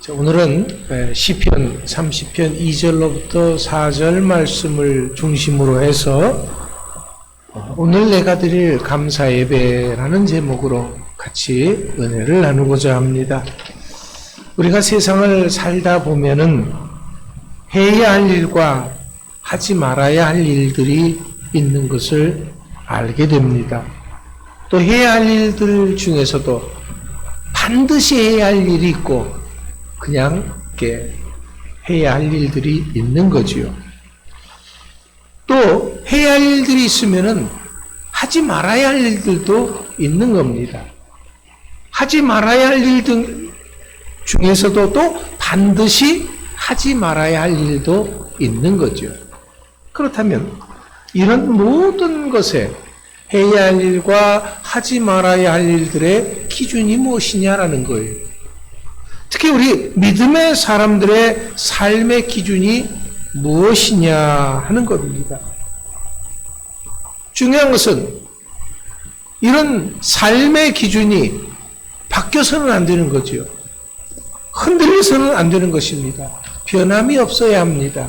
오늘은 시편 30편 2절로부터 4절 말씀을 중심으로 해서 오늘 내가 드릴 감사 예배라는 제목으로 같이 은혜를 나누고자 합니다. 우리가 세상을 살다 보면은 해야 할 일과 하지 말아야 할 일들이 있는 것을 알게 됩니다. 또 해야 할 일들 중에서도 반드시 해야 할 일이 있고 그냥 이렇게 해야 할 일들이 있는 거지요. 또 해야 할 일들이 있으면은 하지 말아야 할 일들도 있는 겁니다. 하지 말아야 할 일들 중에서도 또 반드시 하지 말아야 할 일도 있는 거죠. 그렇다면 이런 모든 것에 해야 할 일과 하지 말아야 할 일들의 기준이 무엇이냐라는 거예요. 특히 우리 믿음의 사람들의 삶의 기준이 무엇이냐 하는 겁니다. 중요한 것은 이런 삶의 기준이 바뀌어서는 안 되는 거죠. 흔들려서는 안 되는 것입니다. 변함이 없어야 합니다.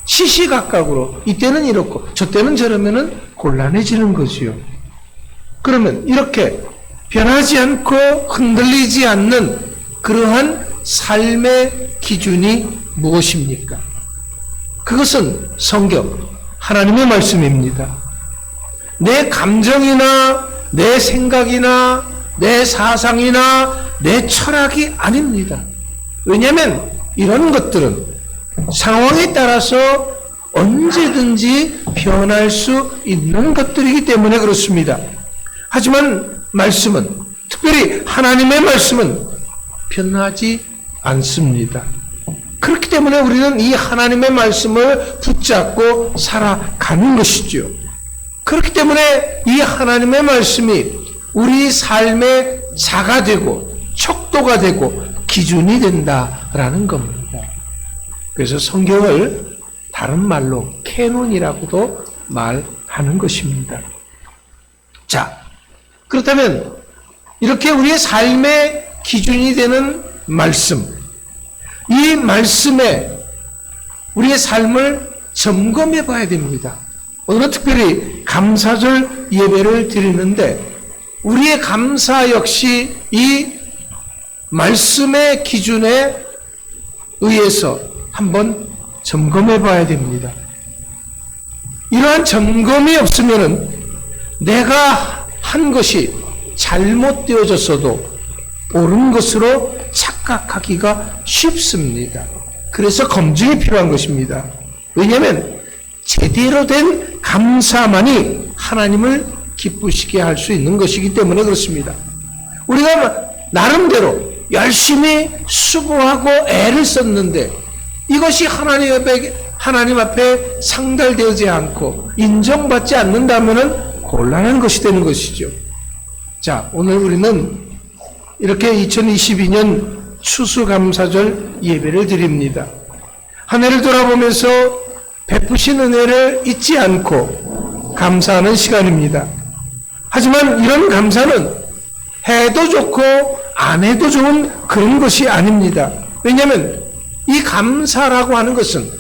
시시각각으로 이때는 이렇고 저때는 저러면은 곤란해지는 거지요. 그러면 이렇게 변하지 않고 흔들리지 않는 그러한 삶의 기준이 무엇입니까? 그것은 성경, 하나님의 말씀입니다. 내 감정이나 내 생각이나 내 사상이나 내 철학이 아닙니다. 왜냐하면 이런 것들은 상황에 따라서 언제든지 변할 수 있는 것들이기 때문에 그렇습니다. 하지만 말씀은, 특별히 하나님의 말씀은 변하지 않습니다. 그렇기 때문에 우리는 이 하나님의 말씀을 붙잡고 살아가는 것이죠. 그렇기 때문에 이 하나님의 말씀이 우리 삶의 자가 되고 척도가 되고 기준이 된다라는 겁니다. 그래서 성경을 다른 말로 캐논이라고도 말하는 것입니다. 자, 그렇다면 이렇게 우리의 삶의 기준이 되는 말씀, 이 말씀에 우리의 삶을 점검해 봐야 됩니다. 오늘은 특별히 감사절 예배를 드리는데 우리의 감사 역시 이 말씀의 기준에 의해서 한번 점검해 봐야 됩니다. 이러한 점검이 없으면은 내가 한 것이 잘못되어졌어도 옳은 것으로 착각하기가 쉽습니다. 그래서 검증이 필요한 것입니다. 왜냐하면 제대로 된 감사만이 하나님을 기쁘시게 할 수 있는 것이기 때문에 그렇습니다. 우리가 나름대로 열심히 수고하고 애를 썼는데 이것이 하나님 앞에 상달되지 않고 인정받지 않는다면 곤란한 것이 되는 것이죠. 자, 오늘 우리는 이렇게 2022년 추수감사절 예배를 드립니다. 한 해를 돌아보면서 베푸신 은혜를 잊지 않고 감사하는 시간입니다. 하지만 이런 감사는 해도 좋고 안 해도 좋은 그런 것이 아닙니다. 왜냐하면 이 감사라고 하는 것은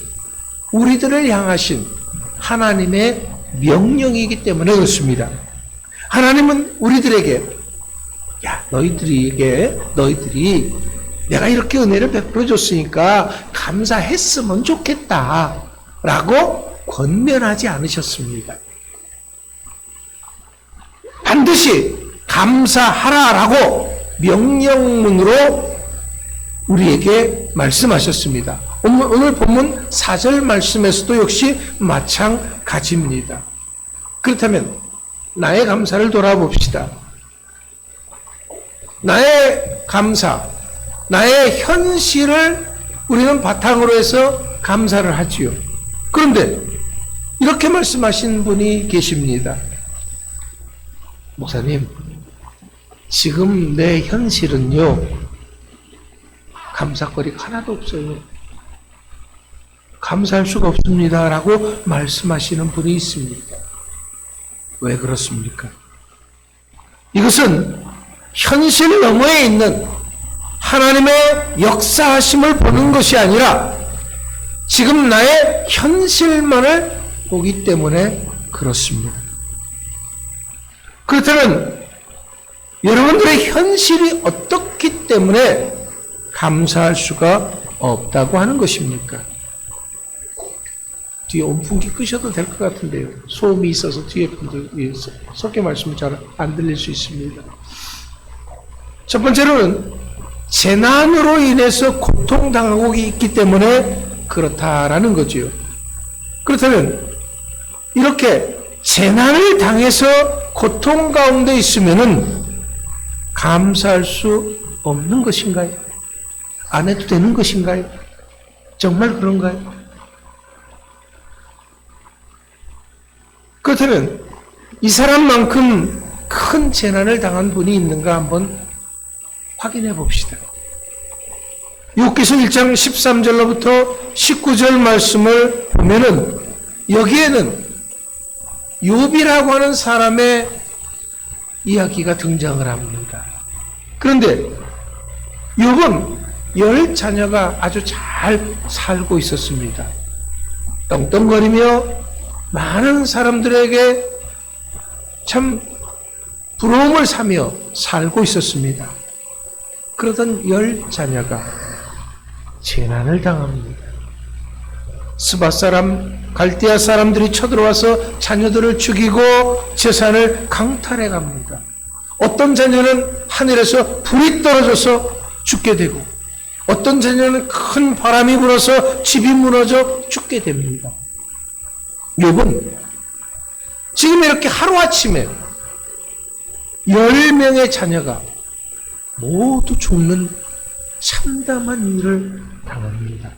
우리들을 향하신 하나님의 명령이기 때문에 그렇습니다. 하나님은 우리들에게 야, 너희들이 내가 이렇게 은혜를 베풀어 줬으니까 감사했으면 좋겠다 라고 권면하지 않으셨습니다. 반드시 감사하라라고 명령문으로 우리에게 말씀하셨습니다. 오늘 본문 4절 말씀에서도 역시 마찬가지입니다. 그렇다면 나의 감사를 돌아봅시다. 나의 감사, 나의 현실을 우리는 바탕으로 해서 감사를 하지요. 그런데 이렇게 말씀하신 분이 계십니다. 목사님, 지금 내 현실은요, 감사거리가 하나도 없어요. 감사할 수가 없습니다. 라고 말씀하시는 분이 있습니다. 왜 그렇습니까? 이것은 현실 너머에 있는 하나님의 역사하심을 보는 것이 아니라 지금 나의 현실만을 보기 때문에 그렇습니다. 그렇다면 여러분들의 현실이 어떻기 때문에 감사할 수가 없다고 하는 것입니까? 뒤에 온풍기 끄셔도 될 것 같은데요. 소음이 있어서 뒤에 분들 설교 말씀이 잘 안 들릴 수 있습니다. 첫 번째로는 재난으로 인해서 고통당하고 있기 때문에 그렇다라는 거지요. 그렇다면 이렇게 재난을 당해서 고통 가운데 있으면은 감사할 수 없는 것인가요? 안 해도 되는 것인가요? 정말 그런가요? 그렇다면 이 사람만큼 큰 재난을 당한 분이 있는가 한번 확인해 봅시다. 욥기서 1장 13절로부터 19절 말씀을 보면은 여기에는 욥이라고 하는 사람의 이야기가 등장을 합니다. 그런데 욥은 10자녀가 아주 잘 살고 있었습니다. 떵떵거리며 많은 사람들에게 참 부러움을 사며 살고 있었습니다. 그러던 10자녀가 재난을 당합니다. 스바 사람, 갈대아 사람들이 쳐들어와서 자녀들을 죽이고 재산을 강탈해 갑니다. 어떤 자녀는 하늘에서 불이 떨어져서 죽게 되고 어떤 자녀는 큰 바람이 불어서 집이 무너져 죽게 됩니다. 욥은 지금 이렇게 하루아침에 10명의 자녀가 모두 죽는 참담한 일을 당합니다.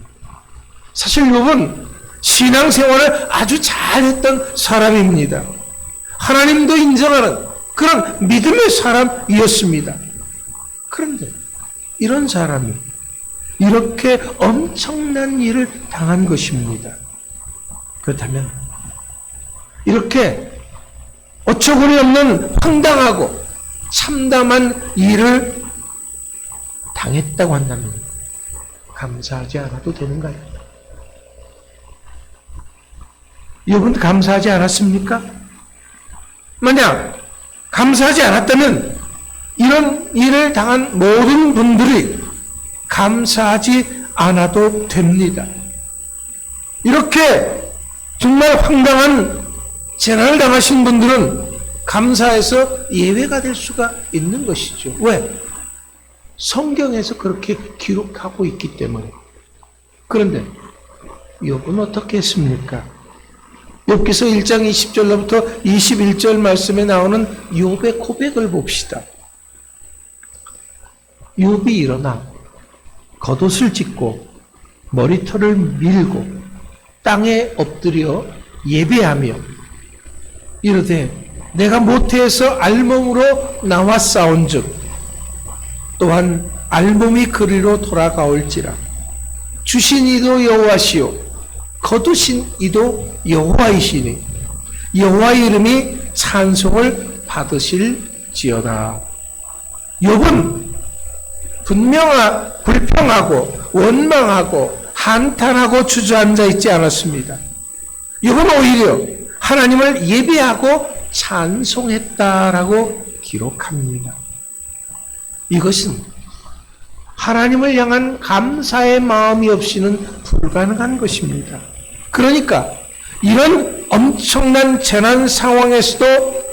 사실 욥은 신앙생활을 아주 잘했던 사람입니다. 하나님도 인정하는 그런 믿음의 사람이었습니다. 그런데 이런 사람이 이렇게 엄청난 일을 당한 것입니다. 그렇다면 이렇게 어처구니 없는 황당하고 참담한 일을 당했다고 한다면 감사하지 않아도 되는가요? 욥은 감사하지 않았습니까? 만약 감사하지 않았다면 이런 일을 당한 모든 분들이 감사하지 않아도 됩니다. 이렇게 정말 황당한 재난을 당하신 분들은 감사해서 예외가 될 수가 있는 것이죠. 왜? 성경에서 그렇게 기록하고 있기 때문에. 그런데 욥은 어떻게 했습니까? 욥기서 1장 20절로부터 21절 말씀에 나오는 욥의 고백을 봅시다. 욥이 일어나 겉옷을 찢고 머리털을 밀고 땅에 엎드려 예배하며 이르되 내가 모태에서 알몸으로 나와 싸운즉 또한 알몸이 그리로 돌아가올지라 주신 이도 여호와시요 거두신 이도 여호와이시니 여호와의 이름이 찬송을 받으실지어다. 욥은 불평하고 원망하고 한탄하고 주저앉아 있지 않았습니다. 욥은 오히려 하나님을 예배하고 찬송했다라고 기록합니다. 이것은 하나님을 향한 감사의 마음이 없이는 불가능한 것입니다. 그러니까 이런 엄청난 재난 상황에서도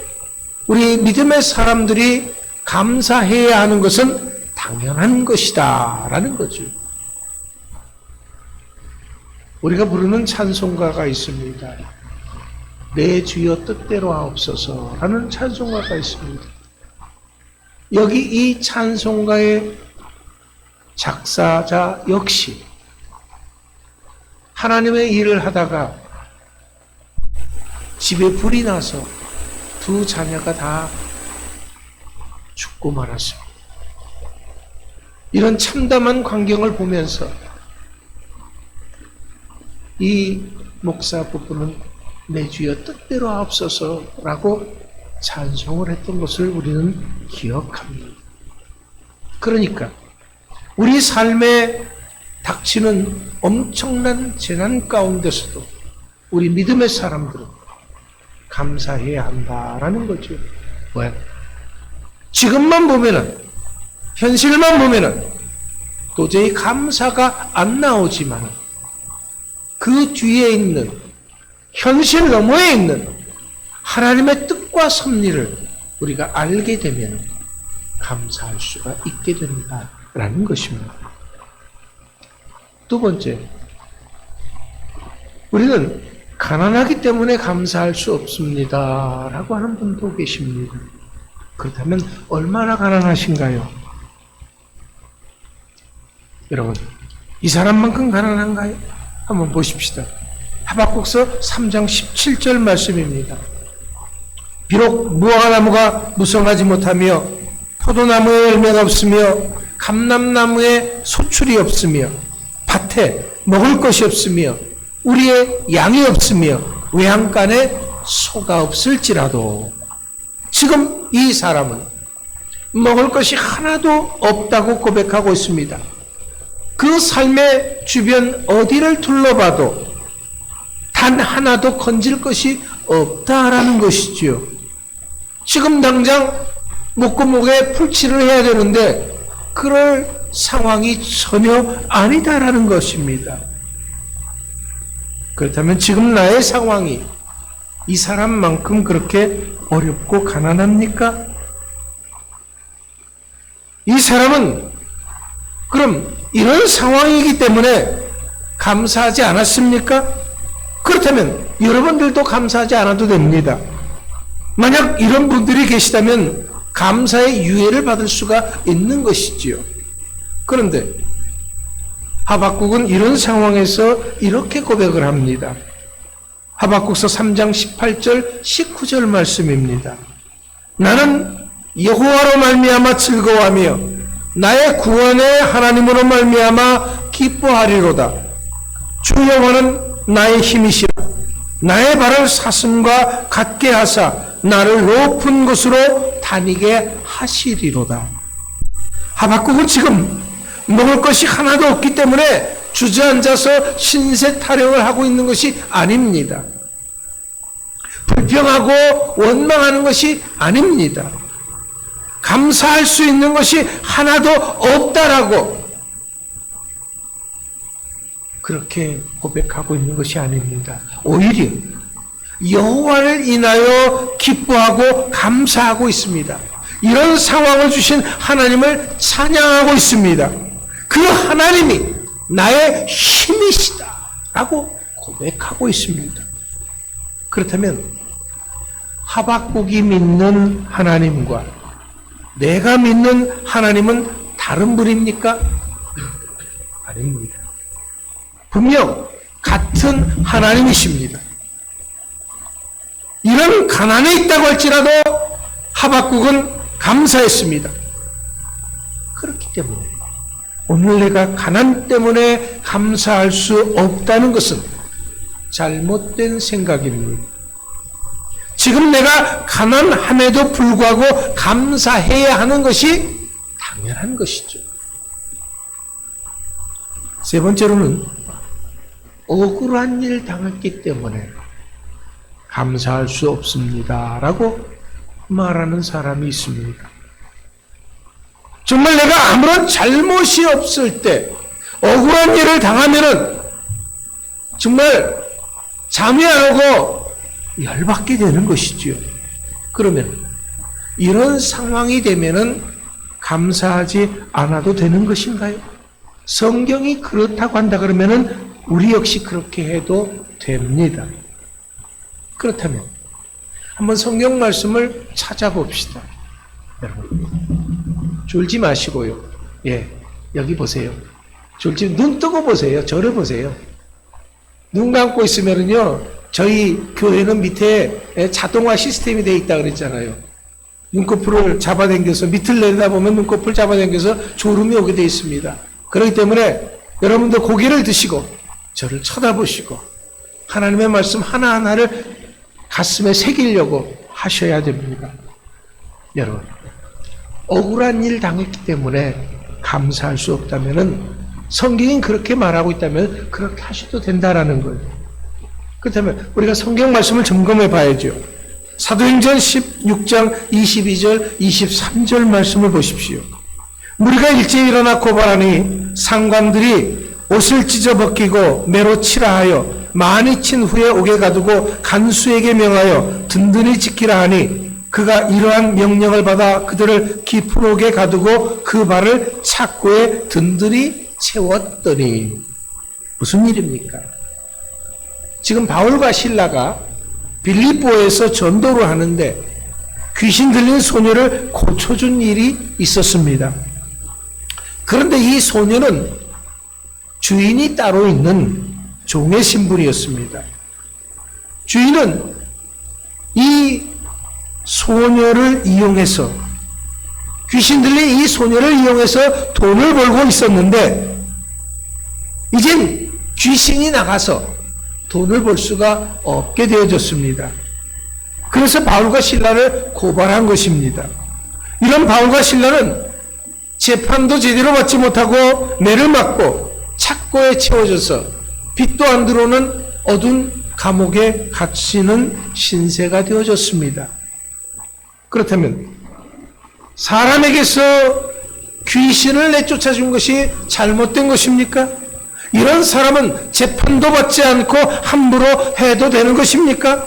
우리 믿음의 사람들이 감사해야 하는 것은 당연한 것이다 라는 거죠. 우리가 부르는 찬송가가 있습니다. 내 주여 뜻대로 하옵소서 라는 찬송가가 있습니다. 여기 이 찬송가의 작사자 역시 하나님의 일을 하다가 집에 불이 나서 두 자녀가 다 죽고 말았습니다. 이런 참담한 광경을 보면서 이 목사 부부는 내 주여 뜻대로 하옵소서라고 찬송을 했던 것을 우리는 기억합니다. 그러니까 우리 삶에 닥치는 엄청난 재난 가운데서도 우리 믿음의 사람들은 감사해야 한다라는 거죠. 왜? 지금만 보면은, 현실만 보면은 도저히 감사가 안 나오지만 그 뒤에 있는, 현실 너머에 있는 하나님의 뜻과 섭리를 우리가 알게 되면 감사할 수가 있게 된다라는 것입니다. 두 번째, 우리는 가난하기 때문에 감사할 수 없습니다 라고 하는 분도 계십니다. 그렇다면 얼마나 가난하신가요? 여러분, 이 사람만큼 가난한가요? 한번 보십시다. 하박국서 3장 17절 말씀입니다. 비록 무화과나무가 무성하지 못하며 포도나무에 열매가 없으며 감람나무에 소출이 없으며 밭에 먹을 것이 없으며 우리의 양이 없으며 외양간에 소가 없을지라도, 지금 이 사람은 먹을 것이 하나도 없다고 고백하고 있습니다. 그 삶의 주변 어디를 둘러봐도 단 하나도 건질 것이 없다라는 것이지요. 지금 당장 목구멍에 풀칠을 해야 되는데 그럴 상황이 전혀 아니다라는 것입니다. 그렇다면 지금 나의 상황이 이 사람만큼 그렇게 어렵고 가난합니까? 이 사람은 그럼 이런 상황이기 때문에 감사하지 않았습니까? 그렇다면 여러분들도 감사하지 않아도 됩니다. 만약 이런 분들이 계시다면 감사의 유예를 받을 수가 있는 것이지요. 그런데 하박국은 이런 상황에서 이렇게 고백을 합니다. 하박국서 3장 18절 19절 말씀입니다. 나는 여호와로 말미암아 즐거워하며 나의 구원의 하나님으로 말미암아 기뻐하리로다. 주 여호와는 나의 힘이시라. 나의 발을 사슴과 같게 하사 나를 높은 곳으로 다니게 하시리로다. 하박국은 지금 먹을 것이 하나도 없기 때문에 주저앉아서 신세 타령을 하고 있는 것이 아닙니다. 불평하고 원망하는 것이 아닙니다. 감사할 수 있는 것이 하나도 없다라고 그렇게 고백하고 있는 것이 아닙니다. 오히려 여호와를 인하여 기뻐하고 감사하고 있습니다. 이런 상황을 주신 하나님을 찬양하고 있습니다. 그 하나님이 나의 힘이시다 라고 고백하고 있습니다. 그렇다면 하박국이 믿는 하나님과 내가 믿는 하나님은 다른 분입니까? 아닙니다. 분명 같은 하나님이십니다. 이런 가난에 있다고 할지라도 하박국은 감사했습니다. 그렇기 때문에 오늘 내가 가난 때문에 감사할 수 없다는 것은 잘못된 생각입니다. 지금 내가 가난함에도 불구하고 감사해야 하는 것이 당연한 것이죠. 세 번째로는 억울한 일 당했기 때문에 감사할 수 없습니다 라고 말하는 사람이 있습니다. 정말 내가 아무런 잘못이 없을 때 억울한 일을 당하면은 정말 잠이 안 오고 열받게 되는 것이지요. 그러면 이런 상황이 되면은 감사하지 않아도 되는 것인가요? 성경이 그렇다고 한다 그러면은 우리 역시 그렇게 해도 됩니다. 그렇다면 한번 성경 말씀을 찾아봅시다. 여러분, 졸지 마시고요. 예, 여기 보세요. 눈 뜨고 보세요. 저를 보세요. 눈 감고 있으면은요, 저희 교회는 밑에 자동화 시스템이 되어 있다 그랬잖아요. 눈꺼풀을 잡아당겨서 밑을 내려다보면 눈꺼풀 잡아당겨서 졸음이 오게 되어 있습니다. 그렇기 때문에 여러분들 고개를 드시고 저를 쳐다보시고 하나님의 말씀 하나하나를 가슴에 새기려고 하셔야 됩니다. 여러분, 억울한 일 당했기 때문에 감사할 수 없다면은 성경이 그렇게 말하고 있다면 그렇게 하셔도 된다라는 거예요. 그렇다면 우리가 성경 말씀을 점검해 봐야죠. 사도행전 16장 22절 23절 말씀을 보십시오. 무리가 일제히 일어나 고발하니 상관들이 옷을 찢어 벗기고 매로 치라 하여 많이 친 후에 옥에 가두고 간수에게 명하여 든든히 지키라 하니 그가 이러한 명령을 받아 그들을 깊은 옥에 가두고 그 발을 착고에 든든히 채웠더니. 무슨 일입니까? 지금 바울과 실라가 빌립보에서 전도를 하는데 귀신 들린 소녀를 고쳐준 일이 있었습니다. 그런데 이 소녀는 주인이 따로 있는 종의 신분이었습니다. 주인은 이 소녀를 이용해서, 귀신 들린 이 소녀를 이용해서 돈을 벌고 있었는데 이젠 귀신이 나가서 돈을 벌 수가 없게 되어졌습니다. 그래서 바울과 실라를 고발한 것입니다. 이런 바울과 실라는 재판도 제대로 받지 못하고 매를 맞고 착고에 채워져서 빛도 안 들어오는 어두운 감옥에 갇히는 신세가 되어졌습니다. 그렇다면 사람에게서 귀신을 내쫓아준 것이 잘못된 것입니까? 이런 사람은 재판도 받지 않고 함부로 해도 되는 것입니까?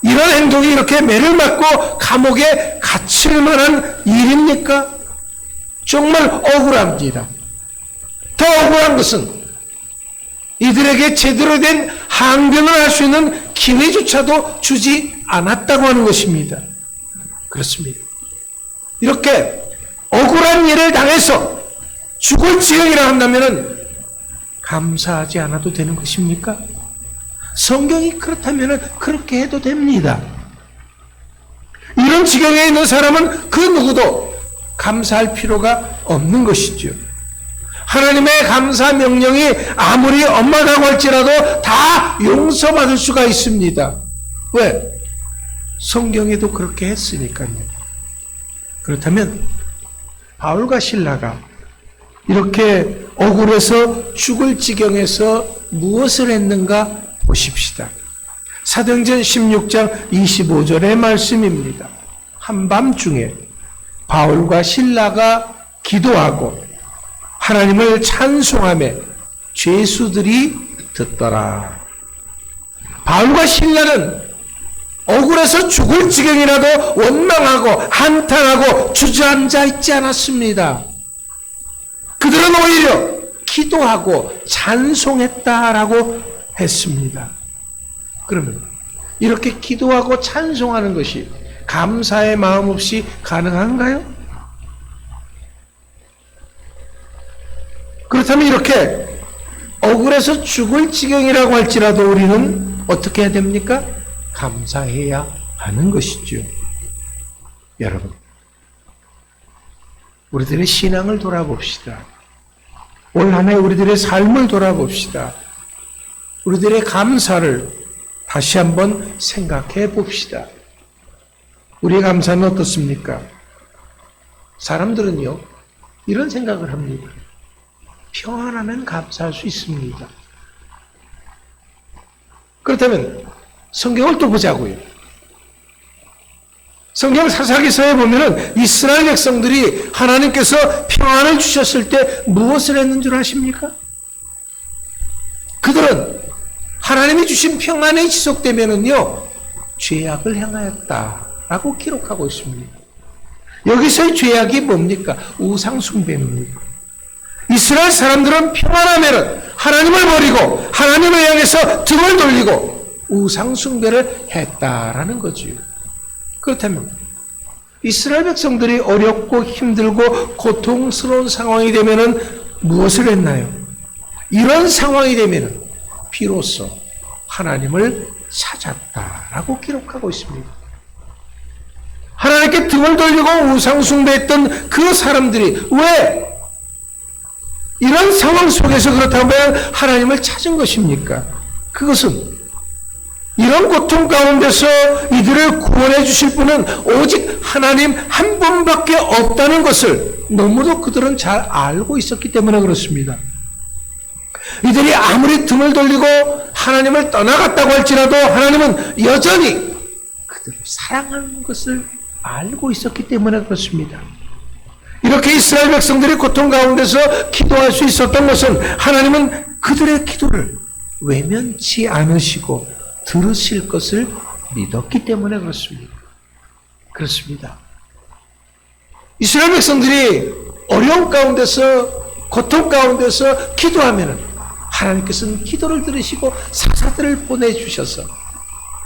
이런 행동이 이렇게 매를 맞고 감옥에 갇힐 만한 일입니까? 정말 억울합니다. 더 억울한 것은 이들에게 제대로 된 항변을 할 수 있는 기회조차도 주지 않았다고 하는 것입니다. 그렇습니다. 이렇게 억울한 일을 당해서 죽을 지경이라 한다면 감사하지 않아도 되는 것입니까? 성경이 그렇다면 그렇게 해도 됩니다. 이런 지경에 있는 사람은 그 누구도 감사할 필요가 없는 것이죠. 하나님의 감사 명령이 아무리 엄하다고 할지라도 다 용서받을 수가 있습니다. 왜? 성경에도 그렇게 했으니까요. 그렇다면 바울과 실라가 이렇게 억울해서 죽을 지경에서 무엇을 했는가 보십시다. 사도행전 16장 25절의 말씀입니다. 한밤중에 바울과 실라가 기도하고 하나님을 찬송하며 죄수들이 듣더라. 바울과 실라는 억울해서 죽을 지경이라도 원망하고 한탄하고 주저앉아 있지 않았습니다. 그들은 오히려 기도하고 찬송했다라고 했습니다. 그러면 이렇게 기도하고 찬송하는 것이 감사의 마음 없이 가능한가요? 그렇다면 이렇게 억울해서 죽을 지경이라고 할지라도 우리는 어떻게 해야 됩니까? 감사해야 하는 것이죠. 여러분, 우리들의 신앙을 돌아봅시다. 올 한 해 우리들의 삶을 돌아봅시다. 우리들의 감사를 다시 한번 생각해 봅시다. 우리의 감사는 어떻습니까? 사람들은요, 이런 생각을 합니다. 평안하면 감사할 수 있습니다. 그렇다면 성경을 또 보자고요. 성경 사사기서에 보면은 이스라엘 백성들이 하나님께서 평안을 주셨을 때 무엇을 했는 줄 아십니까? 그들은 하나님이 주신 평안이 지속되면은요, 죄악을 행하였다라고 기록하고 있습니다. 여기서의 죄악이 뭡니까? 우상숭배입니다. 이스라엘 사람들은 평안하면은 하나님을 버리고 하나님을 향해서 등을 돌리고 우상숭배를 했다라는 거지요. 그렇다면 이스라엘 백성들이 어렵고 힘들고 고통스러운 상황이 되면은 무엇을 했나요? 이런 상황이 되면은 비로소 하나님을 찾았다라고 기록하고 있습니다. 하나님께 등을 돌리고 우상숭배했던 그 사람들이 왜 이런 상황 속에서 그렇다면 하나님을 찾은 것입니까? 그것은 이런 고통 가운데서 이들을 구원해 주실 분은 오직 하나님 한 분밖에 없다는 것을 너무도 그들은 잘 알고 있었기 때문에 그렇습니다. 이들이 아무리 등을 돌리고 하나님을 떠나갔다고 할지라도 하나님은 여전히 그들을 사랑하는 것을 알고 있었기 때문에 그렇습니다. 이렇게 이스라엘 백성들이 고통 가운데서 기도할 수 있었던 것은 하나님은 그들의 기도를 외면치 않으시고 들으실 것을 믿었기 때문에 그렇습니다. 그렇습니다. 이스라엘 백성들이 어려움 가운데서 고통 가운데서 기도하면 하나님께서는 기도를 들으시고 사사들을 보내주셔서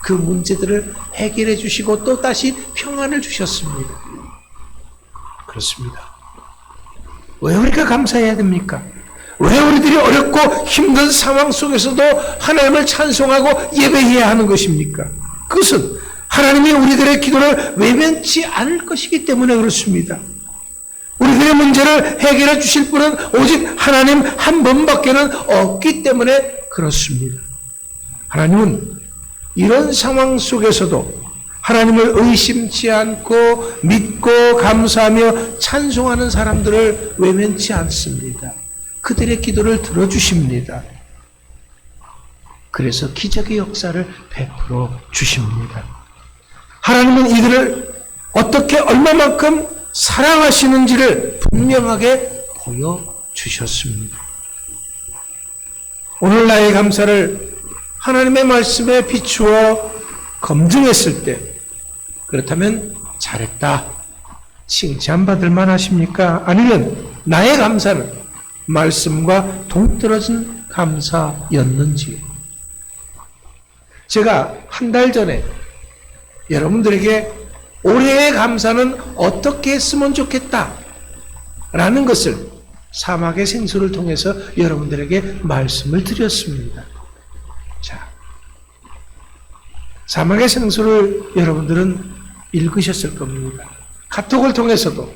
그 문제들을 해결해 주시고 또 다시 평안을 주셨습니다. 그렇습니다. 왜 우리가 감사해야 됩니까? 왜 우리들이 어렵고 힘든 상황 속에서도 하나님을 찬송하고 예배해야 하는 것입니까? 그것은 하나님이 우리들의 기도를 외면치 않을 것이기 때문에 그렇습니다. 우리들의 문제를 해결해 주실 분은 오직 하나님 한 분밖에는 없기 때문에 그렇습니다. 하나님은 이런 상황 속에서도 하나님을 의심치 않고 믿고 감사하며 찬송하는 사람들을 외면치 않습니다. 그들의 기도를 들어주십니다. 그래서 기적의 역사를 베풀어 주십니다. 하나님은 이들을 어떻게 얼마만큼 사랑하시는지를 분명하게 보여주셨습니다. 오늘 나의 감사를 하나님의 말씀에 비추어 검증했을 때 그렇다면 잘했다, 칭찬받을 만하십니까? 아니면 나의 감사는 말씀과 동떨어진 감사였는지. 제가 한 달 전에 여러분들에게 올해의 감사는 어떻게 했으면 좋겠다 라는 것을 사막의 생수를 통해서 여러분들에게 말씀을 드렸습니다. 자, 사막의 생수를 여러분들은 읽으셨을 겁니다. 카톡을 통해서도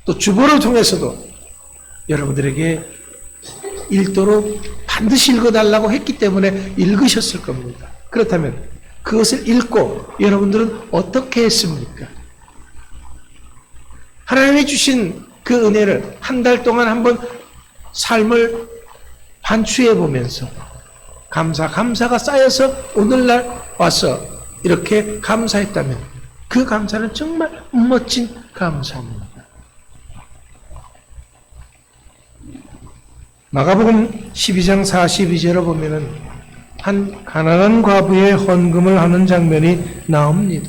또 주보를 통해서도 여러분들에게 읽도록 반드시 읽어달라고 했기 때문에 읽으셨을 겁니다. 그렇다면 그것을 읽고 여러분들은 어떻게 했습니까? 하나님이 주신 그 은혜를 한 달 동안 한번 삶을 반추해 보면서 감사가 쌓여서 오늘날 와서 이렇게 감사했다면 그 감사는 정말 멋진 감사입니다. 마가복음 12장 42절을 보면은 한 가난한 과부의 헌금을 하는 장면이 나옵니다.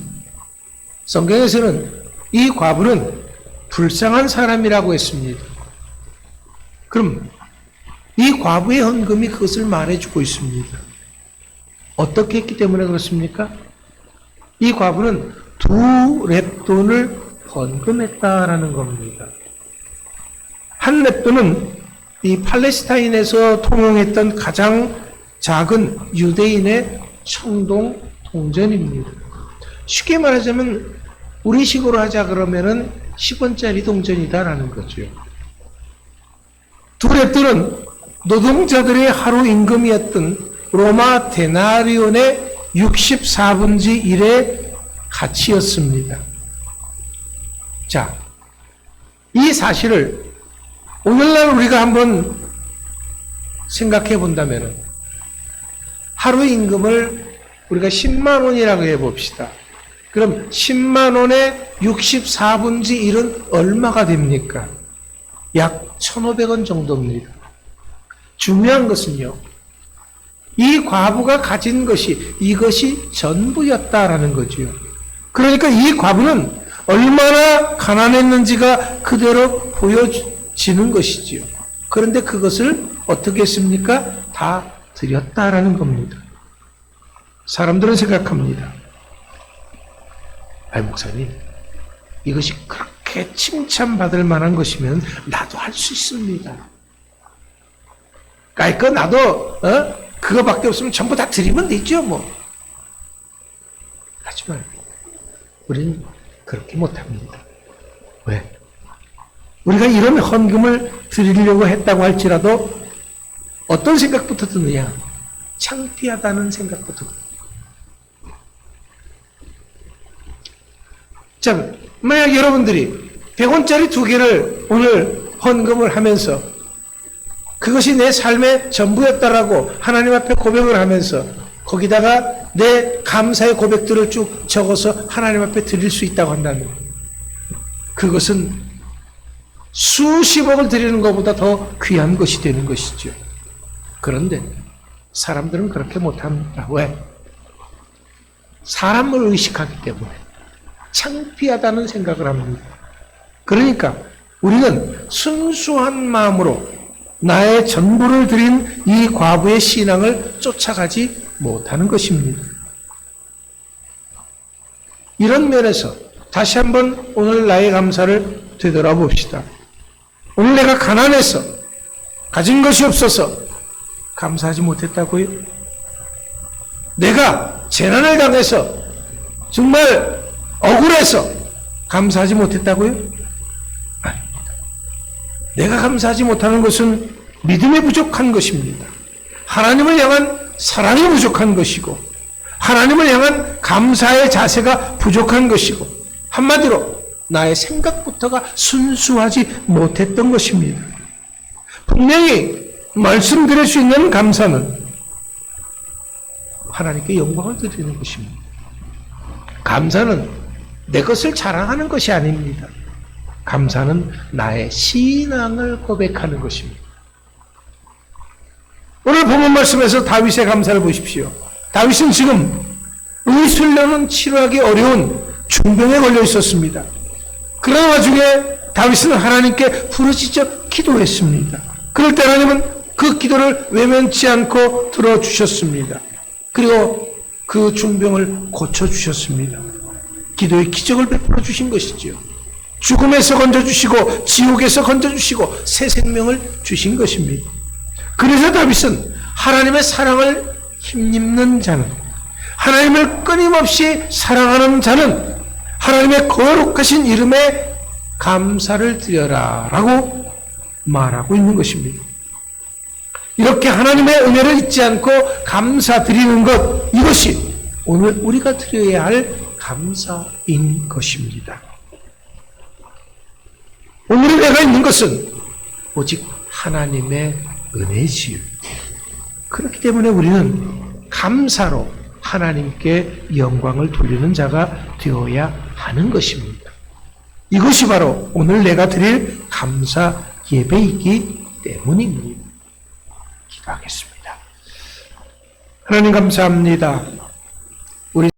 성경에서는 이 과부는 불쌍한 사람이라고 했습니다. 그럼 이 과부의 헌금이 그것을 말해주고 있습니다. 어떻게 했기 때문에 그렇습니까? 이 과부는 2렙돈을 헌금했다라는 겁니다. 한 렙돈은 이 팔레스타인에서 통용했던 가장 작은 유대인의 청동 동전입니다. 쉽게 말하자면 우리식으로 하자 그러면은 10원짜리 동전이다라는 거죠. 2렙돈은 노동자들의 하루 임금이었던 로마 데나리온의 64분의 1의 가치였습니다. 자, 이 사실을 오늘날 우리가 한번 생각해 본다면 하루 임금을 우리가 10만 원이라고 해봅시다. 그럼 10만 원의 64분의 1은 얼마가 됩니까? 약 1,500원 정도입니다. 중요한 것은요, 이 과부가 가진 것이 이것이 전부였다라는 거지요. 그러니까 이 과부는 얼마나 가난했는지가 그대로 보여지는 것이지요. 그런데 그것을 어떻게 했습니까? 다 드렸다라는 겁니다. 사람들은 생각합니다. 아이, 목사님, 이것이 그렇게 칭찬받을 만한 것이면 나도 할 수 있습니다. 그러니까 나도 그거밖에 없으면 전부 다 드리면 되죠, 뭐. 하지만 우리는 그렇게 못합니다. 왜? 우리가 이런 헌금을 드리려고 했다고 할지라도 어떤 생각부터 드느냐? 창피하다는 생각부터 듭니다. 자, 만약 여러분들이 100원짜리 2개를 오늘 헌금을 하면서 그것이 내 삶의 전부였다라고 하나님 앞에 고백을 하면서 거기다가 내 감사의 고백들을 쭉 적어서 하나님 앞에 드릴 수 있다고 한다면 그것은 수십억을 드리는 것보다 더 귀한 것이 되는 것이죠. 그런데 사람들은 그렇게 못합니다. 왜? 사람을 의식하기 때문에 창피하다는 생각을 합니다. 그러니까 우리는 순수한 마음으로 나의 전부를 드린 이 과부의 신앙을 쫓아가지 못하는 것입니다. 이런 면에서 다시 한번 오늘 나의 감사를 되돌아봅시다. 오늘 내가 가난해서 가진 것이 없어서 감사하지 못했다고요? 내가 재난을 당해서 정말 억울해서 감사하지 못했다고요? 아닙니다. 내가 감사하지 못하는 것은 믿음이 부족한 것입니다. 하나님을 향한 사랑이 부족한 것이고 하나님을 향한 감사의 자세가 부족한 것이고 한마디로 나의 생각부터가 순수하지 못했던 것입니다. 분명히 말씀드릴 수 있는 감사는 하나님께 영광을 드리는 것입니다. 감사는 내 것을 자랑하는 것이 아닙니다. 감사는 나의 신앙을 고백하는 것입니다. 오늘 본문 말씀에서 다윗의 감사를 보십시오. 다윗은 지금 의술료는 치료하기 어려운 중병에 걸려 있었습니다. 그런 와중에 다윗은 하나님께 부르짖어 기도했습니다. 그럴 때 하나님은 그 기도를 외면치 않고 들어주셨습니다. 그리고 그 중병을 고쳐주셨습니다. 기도의 기적을 베풀어 주신 것이지요. 죽음에서 건져주시고 지옥에서 건져주시고 새 생명을 주신 것입니다. 그래서 다윗은 하나님의 사랑을 힘입는 자는, 하나님을 끊임없이 사랑하는 자는 하나님의 거룩하신 이름에 감사를 드려라 라고 말하고 있는 것입니다. 이렇게 하나님의 은혜를 잊지 않고 감사드리는 것, 이것이 오늘 우리가 드려야 할 감사인 것입니다. 오늘 내가 있는 것은 오직 하나님의 은혜지요. 그렇기 때문에 우리는 감사로 하나님께 영광을 돌리는 자가 되어야 하는 것입니다. 이것이 바로 오늘 내가 드릴 감사 예배이기 때문입니다. 기도하겠습니다. 하나님 감사합니다.